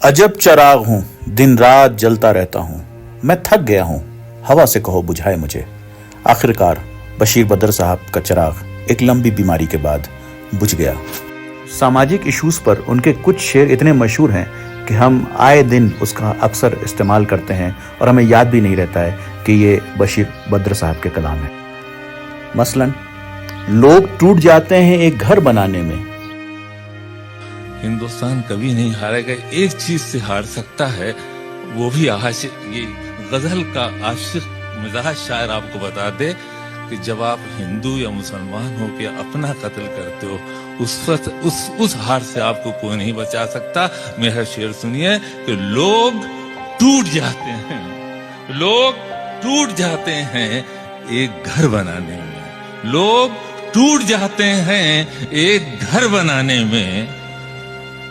अजब चराग हूं, दिन रात जलता रहता हूं, मैं थक गया हूं, हवा से कहो बुझाए मुझे। आखिरकार बशीर बदर साहब का चिराग एक लंबी बीमारी के बाद बुझ गया। सामाजिक इश्यूज पर उनके कुछ शेर इतने मशहूर हैं कि हम आए दिन उसका अक्सर इस्तेमाल करते हैं और हमें याद भी नहीं रहता है कि ये बशीर बद्र साहब के कलाम है। मसलन, लोग टूट जाते हैं एक घर बनाने में। हिंदुस्तान कभी नहीं हारेगा, एक चीज से हार सकता है, वो भी आशिक। ये गजल का आशिक मिजाज शायर आपको बता दे कि जब आप हिंदू या मुसलमान हो के अपना कत्ल करते हो, उस हार से आपको कोई नहीं बचा सकता। मेरा शेर सुनिए कि लोग टूट जाते हैं एक घर बनाने में। लोग टूट जाते हैं एक घर बनाने में,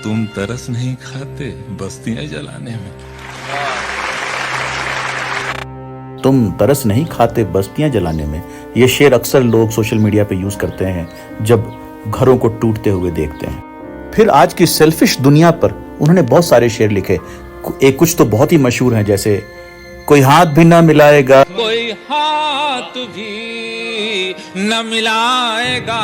तुम तरस नहीं खाते बस्तियां जलाने में। तुम तरस नहीं खाते बस्तियां जलाने में, ये शेर अक्सर लोग सोशल मीडिया पे यूज करते हैं जब घरों को टूटते हुए देखते हैं। फिर आज की सेल्फिश दुनिया पर उन्होंने बहुत सारे शेर लिखे। कुछ तो बहुत ही मशहूर हैं, जैसे कोई हाथ भी न मिलाएगा, कोई हाथ भी न मिलाएगा,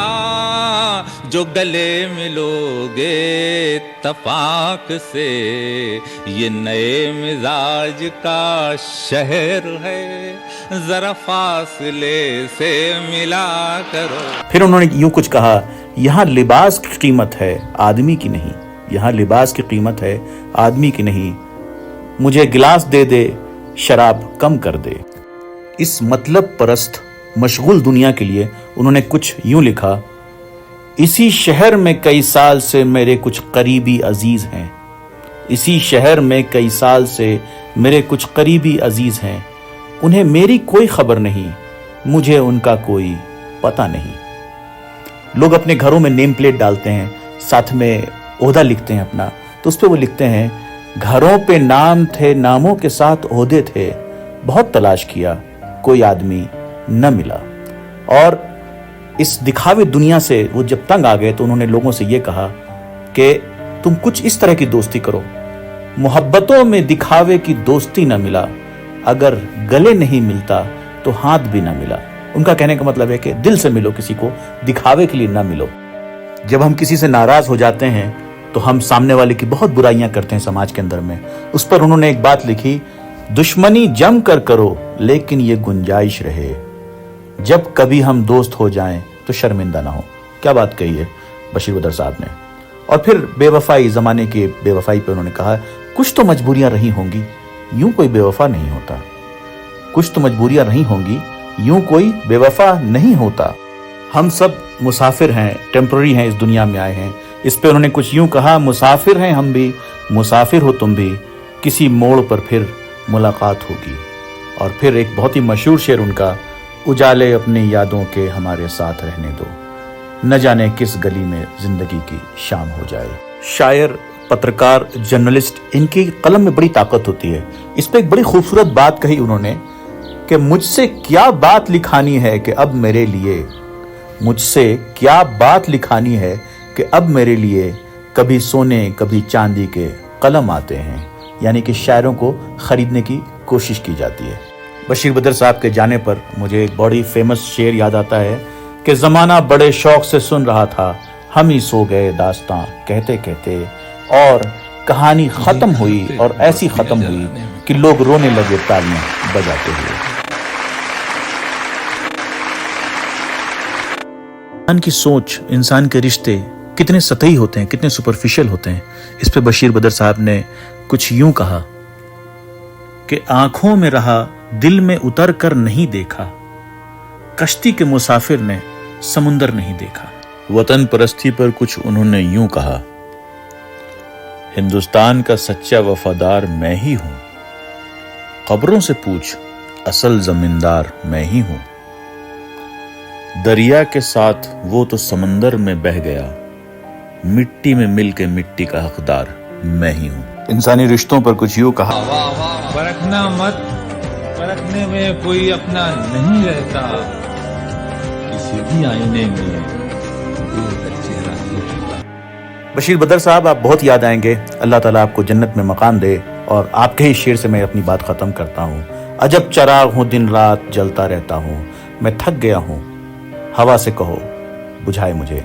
जो गले मिलोगे तपाक से, ये नए मिजाज का शहर है, जरा फासले से मिला करो। फिर उन्होंने यूं कुछ कहा, यहाँ लिबास की कीमत है आदमी की नहीं, यहाँ लिबास की कीमत है आदमी की नहीं, मुझे गिलास दे दे शराब कम कर दे। इस मतलब परस्त मशगूल दुनिया के लिए उन्होंने कुछ यूं लिखा, इसी शहर में कई साल से मेरे कुछ करीबी अजीज हैं, इसी शहर में कई साल से मेरे कुछ करीबी अजीज हैं, उन्हें मेरी कोई खबर नहीं, मुझे उनका कोई पता नहीं। लोग अपने घरों में नेम प्लेट डालते हैं, साथ में ओहदा लिखते हैं अपना, तो उस पर वो लिखते हैं, घरों पे नाम थे, नामों के साथ ओहदे थे, बहुत तलाश किया कोई आदमी न मिला। और इस दिखावे दुनिया से वो जब तंग आ गए तो उन्होंने लोगों से ये कहा कि तुम कुछ इस तरह की दोस्ती करो, मोहब्बतों में दिखावे की दोस्ती न मिला, अगर गले नहीं मिलता तो हाथ भी न मिला। उनका कहने का मतलब है कि दिल से मिलो, किसी को दिखावे के लिए न मिलो। जब हम किसी से नाराज हो जाते हैं तो हम सामने वाले की बहुत बुराइयां करते हैं समाज के अंदर में। उस पर उन्होंने एक बात लिखी, दुश्मनी जम कर करो लेकिन ये गुंजाइश रहे, जब कभी हम दोस्त हो जाएं तो शर्मिंदा ना हो। क्या बात कही है बशीर बदर साहब ने। और फिर बेवफाई, जमाने की बेवफाई पे उन्होंने कहा, कुछ तो मजबूरियां रही होंगी, यूं कोई बेवफा नहीं होता, कुछ तो मजबूरियां रही होंगी, यूं कोई बेवफा नहीं होता। हम सब मुसाफिर हैं, टेम्पररी हैं, इस दुनिया में आए हैं। इस पे उन्होंने कुछ यूं कहा, मुसाफिर हैं हम भी, मुसाफिर हो तुम भी, किसी मोड़ पर फिर मुलाकात होगी। और फिर एक बहुत ही मशहूर शेर उनका, उजाले अपनी यादों के हमारे साथ रहने दो, न जाने किस गली में जिंदगी की शाम हो जाए। शायर, पत्रकार, जर्नलिस्ट, इनकी कलम में बड़ी ताकत होती है। इस पे एक बड़ी खूबसूरत बात कही उन्होंने कि मुझसे क्या बात लिखानी है कि अब मेरे लिए, मुझसे क्या बात लिखानी है कि अब मेरे लिए कभी सोने कभी चांदी के कलम आते हैं। यानी कि शायरों को खरीदने की कोशिश की जाती है। बशीर बदर साहब के जाने पर मुझे एक बड़ी फेमस शेर याद आता है कि जमाना बड़े शौक से सुन रहा था, हम ही सो गए दास्तां कहते कहते, और कहानी खत्म हुई और ऐसी खत्म हुई कि लोग रोने लगे तालियां बजाते हुए। इंसान की सोच, इंसान के रिश्ते कितने सतही होते हैं, कितने सुपरफिशियल होते हैं। इस पे बशीर बदर साहब ने कुछ यूं कहा कि आंखों में रहा दिल में उतर कर नहीं देखा, कश्ती के मुसाफिर ने समुंदर नहीं देखा। वतन परस्ती पर कुछ उन्होंने यूं कहा, हिंदुस्तान का सच्चा वफादार मैं ही हूं, कब्रों से पूछ असल जमींदार मैं ही हूं, दरिया के साथ वो तो समंदर में बह गया, मिट्टी में मिल के मिट्टी का हकदार मैं ही हूं। इंसानी रिश्तों पर कुछ यूं कहा, परखना मत, परखने में कोई अपना नहीं रहता, किसी भी आईने में दिल का चेहरा नहीं रहता। بشیر بدر صاحب آپ بہت یاد آئیں گے. اللہ تعالیٰ آپ کو جنت میں مقام دے. اور آپ کے ہی شعر سے میں اپنی بات ختم کرتا ہوں. عجب چراغ ہوں دن رات جلتا رہتا ہوں, میں تھک گیا ہوں, ہوا سے کہو بجھائے مجھے.